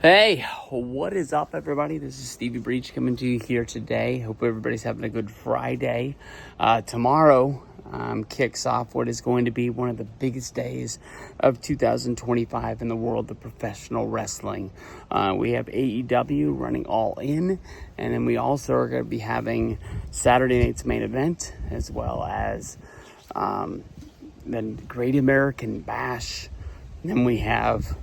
Hey, what is up, everybody? This is Stevie Breach coming to you here today. Hope everybody's having a good Friday. Tomorrow kicks off what is going to be one of the biggest days of 2025 in the world of professional wrestling. We have AEW running All In, and then we also are going to be having Saturday night's main event, as well as the Great American Bash. And then we have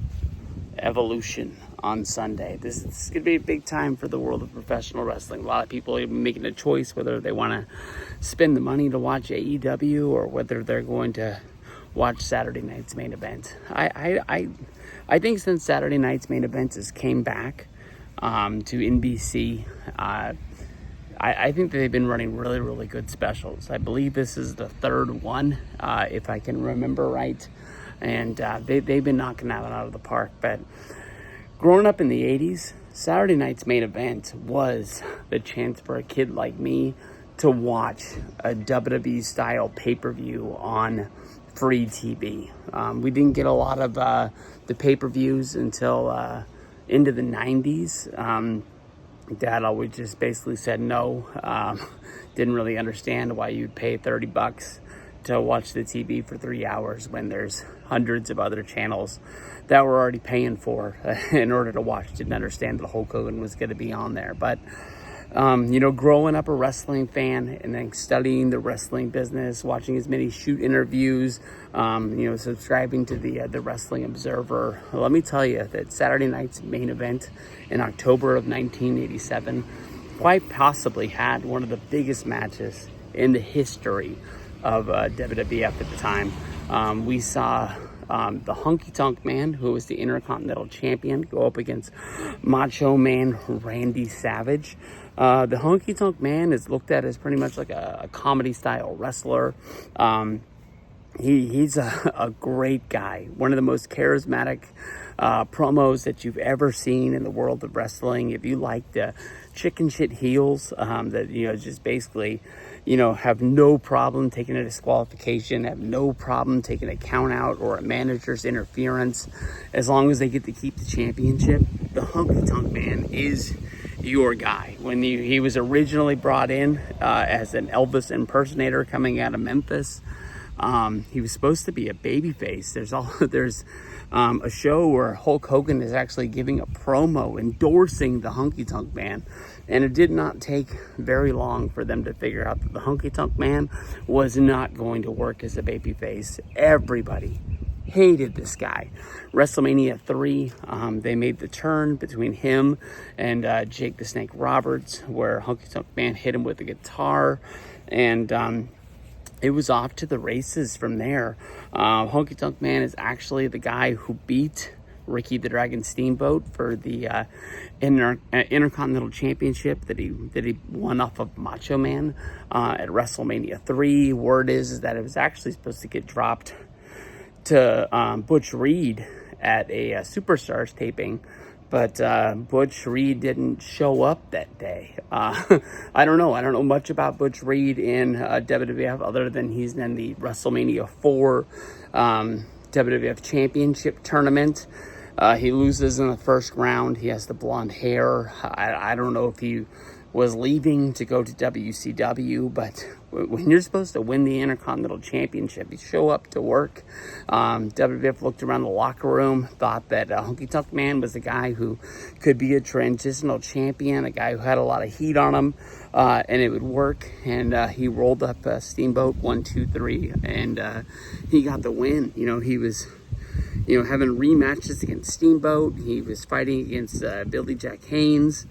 Evolution on Sunday. This is going to be a big time for the world of professional wrestling. A lot of people are making a choice whether they want to spend the money to watch AEW or whether they're going to watch Saturday night's main event. I think since Saturday night's main event has came back to NBC, I think that they've been running really, really good specials. I believe this is the third one, if I can remember right. And they've been knocking that one out of the park. But growing up in the 80s, Saturday night's main event was the chance for a kid like me to watch a WWE-style pay-per-view on free TV. We didn't get a lot of the pay-per-views until into the 90s. Dad always just basically said no. Didn't really understand why you'd pay $30 to watch the TV for 3 hours when there's hundreds of other channels that we're already paying for in order to watch. Didn't understand that Hulk Hogan was going to be on there. But, growing up a wrestling fan and then studying the wrestling business, watching as many shoot interviews, subscribing to the Wrestling Observer. Let me tell you that Saturday night's main event in October of 1987 quite possibly had one of the biggest matches in the history of WWF at the time. We saw the Honky Tonk Man, who was the Intercontinental Champion, go up against Macho Man Randy Savage. The Honky Tonk Man is looked at as pretty much like a comedy-style wrestler. He's a great guy, one of the most charismatic promos that you've ever seen in the world of wrestling. If you like the chicken shit heels that, just basically, have no problem taking a disqualification, have no problem taking a count out or a manager's interference, as long as they get to keep the championship, the Honky Tonk Man is your guy. When he was originally brought in as an Elvis impersonator coming out of Memphis, he was supposed to be a babyface. There's a show where Hulk Hogan is actually giving a promo endorsing the Honky Tonk Man. And it did not take very long for them to figure out that the Honky Tonk Man was not going to work as a babyface. Everybody hated this guy. WrestleMania 3, they made the turn between him and Jake the Snake Roberts, where Honky Tonk Man hit him with a guitar. And it was off to the races from there. Honky Tonk Man is actually the guy who beat Ricky the Dragon Steamboat for the Intercontinental Championship that he won off of Macho Man at WrestleMania 3. Word is that it was actually supposed to get dropped to Butch Reed at a Superstars taping, but Butch Reed didn't show up that day. I don't know much about Butch Reed in WWF other than he's in the WrestleMania 4 WWF Championship tournament. He loses in the first round. He has the blonde hair. I don't know if he was leaving to go to WCW, but when you're supposed to win the Intercontinental Championship, you show up to work. WWF looked around the locker room, thought that Honky Tonk Man was a guy who could be a transitional champion, a guy who had a lot of heat on him, and it would work. And he rolled up Steamboat 1, 2, 3, and he got the win. He was having rematches against Steamboat. He was fighting against Billy Jack Haynes.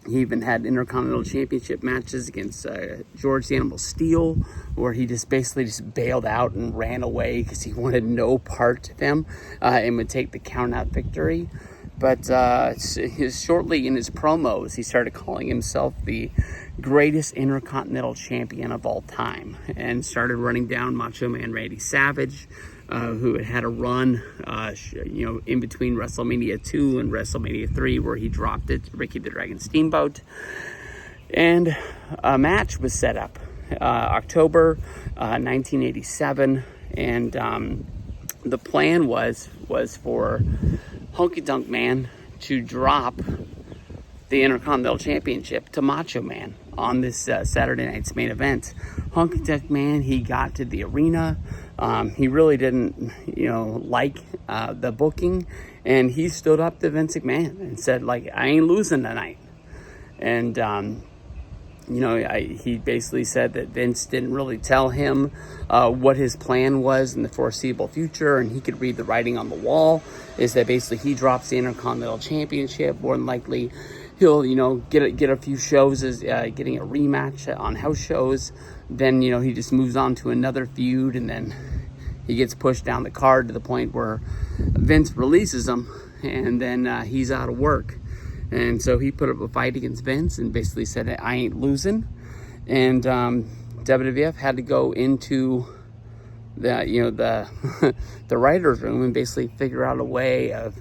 He even had Intercontinental Championship matches against George the Animal Steel, where he just basically bailed out and ran away because he wanted no part of him and would take the count-out victory. But shortly in his promos, he started calling himself the greatest Intercontinental Champion of all time and started running down Macho Man Randy Savage, who had a run, in between WrestleMania 2 and WrestleMania 3, where he dropped it to Ricky the Dragon Steamboat. And a match was set up, October 1987, and the plan was for Honky Tonk Man to drop the Intercontinental Championship to Macho Man on this Saturday night's main event. Honky Tonk Man, he got to the arena. He really didn't, like the booking, and he stood up to Vince McMahon and said, like, I ain't losing tonight. And he basically said that Vince didn't really tell him what his plan was in the foreseeable future, and he could read the writing on the wall. Is that basically he drops the Intercontinental Championship? More than likely, he'll get a few shows as getting a rematch on house shows. Then he just moves on to another feud, and then he gets pushed down the card to the point where Vince releases him, and then he's out of work. And so he put up a fight against Vince and basically said, I ain't losing. And WWF had to go into the the writer's room and basically figure out a way of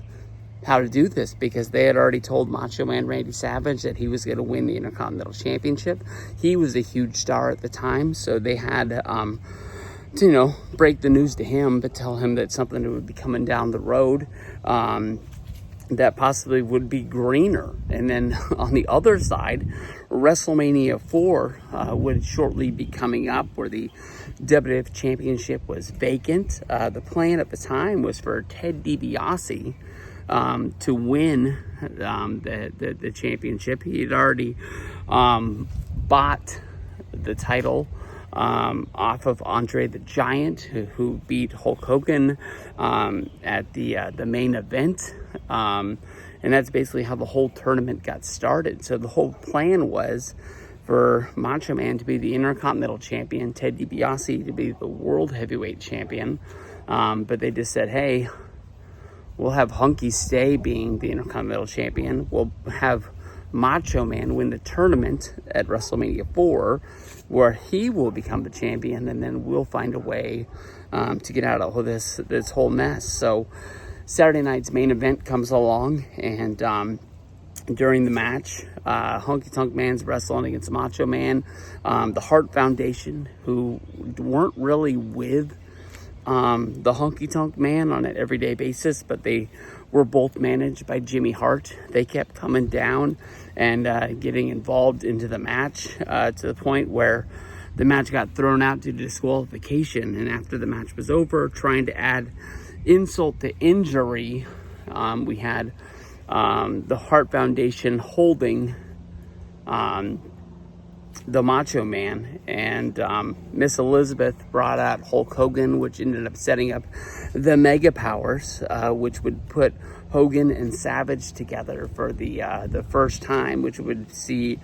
how to do this, because they had already told Macho Man Randy Savage that he was going to win the Intercontinental Championship. He was a huge star at the time, so they had to break the news to him, but tell him that something that would be coming down the road that possibly would be greener. And then on the other side, WrestleMania 4 would shortly be coming up, where the WWF Championship was vacant. The plan at the time was for Ted DiBiase to win the championship. He had already bought the title off of Andre the Giant, who beat Hulk Hogan at the main event. And that's basically how the whole tournament got started. So the whole plan was for Macho Man to be the Intercontinental Champion, Ted DiBiase to be the World Heavyweight Champion. But they just said, hey, we'll have Hunky stay being the Intercontinental Champion. We'll have Macho Man win the tournament at WrestleMania 4, where he will become the champion, and then we'll find a way to get out of this whole mess. So Saturday night's main event comes along, and during the match, Honky Tonk Man's wrestling against Macho Man. The Hart Foundation, who weren't really with the Honky Tonk Man on an everyday basis, but they were both managed by Jimmy Hart. They kept coming down and getting involved into the match to the point where the match got thrown out due to disqualification. And after the match was over, trying to add insult to injury, we had the Hart Foundation holding the Macho Man, and Miss Elizabeth brought out Hulk Hogan, which ended up setting up the Mega Powers, which would put Hogan and Savage together for the first time, which would see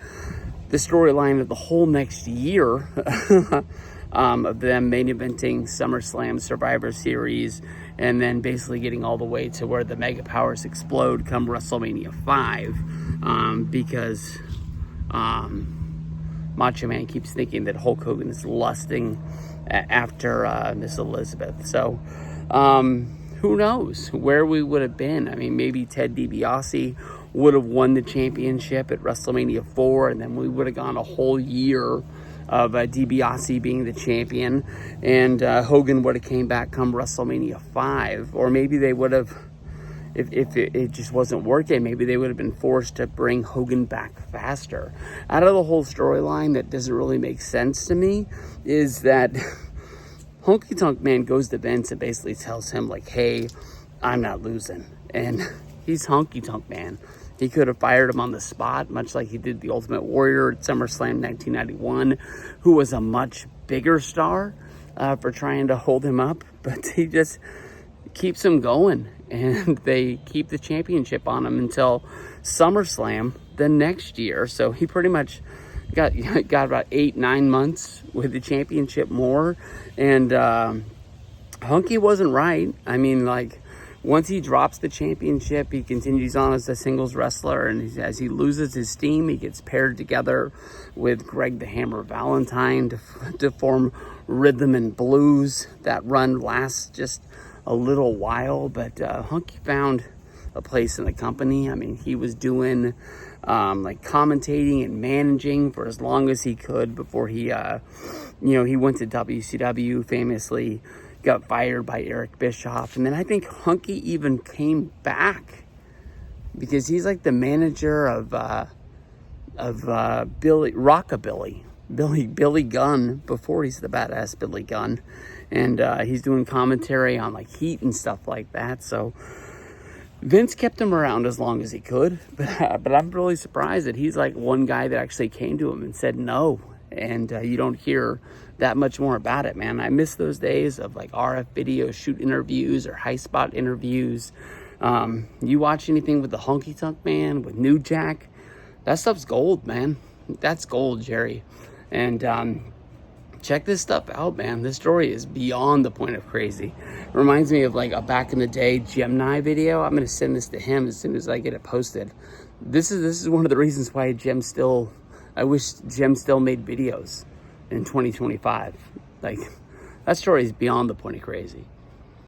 the storyline of the whole next year of them main eventing SummerSlam, Survivor Series, and then basically getting all the way to where the Mega Powers explode come WrestleMania 5, because Macho Man keeps thinking that Hulk Hogan is lusting after Miss Elizabeth. So who knows where we would have been? I mean, maybe Ted DiBiase would have won the championship at WrestleMania 4, and then we would have gone a whole year of DiBiase being the champion, and Hogan would have came back come WrestleMania 5. Or maybe they would have, if it just wasn't working, maybe they would have been forced to bring Hogan back faster. Out of the whole storyline that doesn't really make sense to me is that Honky Tonk Man goes to Vince and basically tells him, like, hey, I'm not losing. And he's Honky Tonk Man. He could have fired him on the spot, much like he did the Ultimate Warrior at SummerSlam 1991, who was a much bigger star for trying to hold him up. But he just keeps him going, and they keep the championship on him until SummerSlam the next year. So he pretty much got about 8-9 months with the championship more. And Hunky wasn't right. I mean, like, once he drops the championship, he continues on as a singles wrestler, and as he loses his steam, he gets paired together with Greg the Hammer Valentine to form Rhythm and Blues. That run lasts just a little while, but Hunky found a place in the company. I mean, he was doing like commentating and managing for as long as he could before he he went to WCW, famously got fired by Eric Bischoff. And then I think Hunky even came back because he's like the manager of Billy Gunn, before he's the badass Billy Gunn, and he's doing commentary on like Heat and stuff like that. So Vince kept him around as long as he could, but I'm really surprised that he's like one guy that actually came to him and said no. And you don't hear that much more about it, man. I miss those days of like RF video shoot interviews or high spot interviews. You watch anything with the Honky Tonk Man, with New Jack, that stuff's gold, man. That's gold, Jerry. And check this stuff out, man. This story is beyond the point of crazy. It reminds me of like a back in the day Gemini video. I'm gonna send this to him as soon as I get it posted. This is one of the reasons why I wish Jem still made videos in 2025. Like, that story is beyond the point of crazy.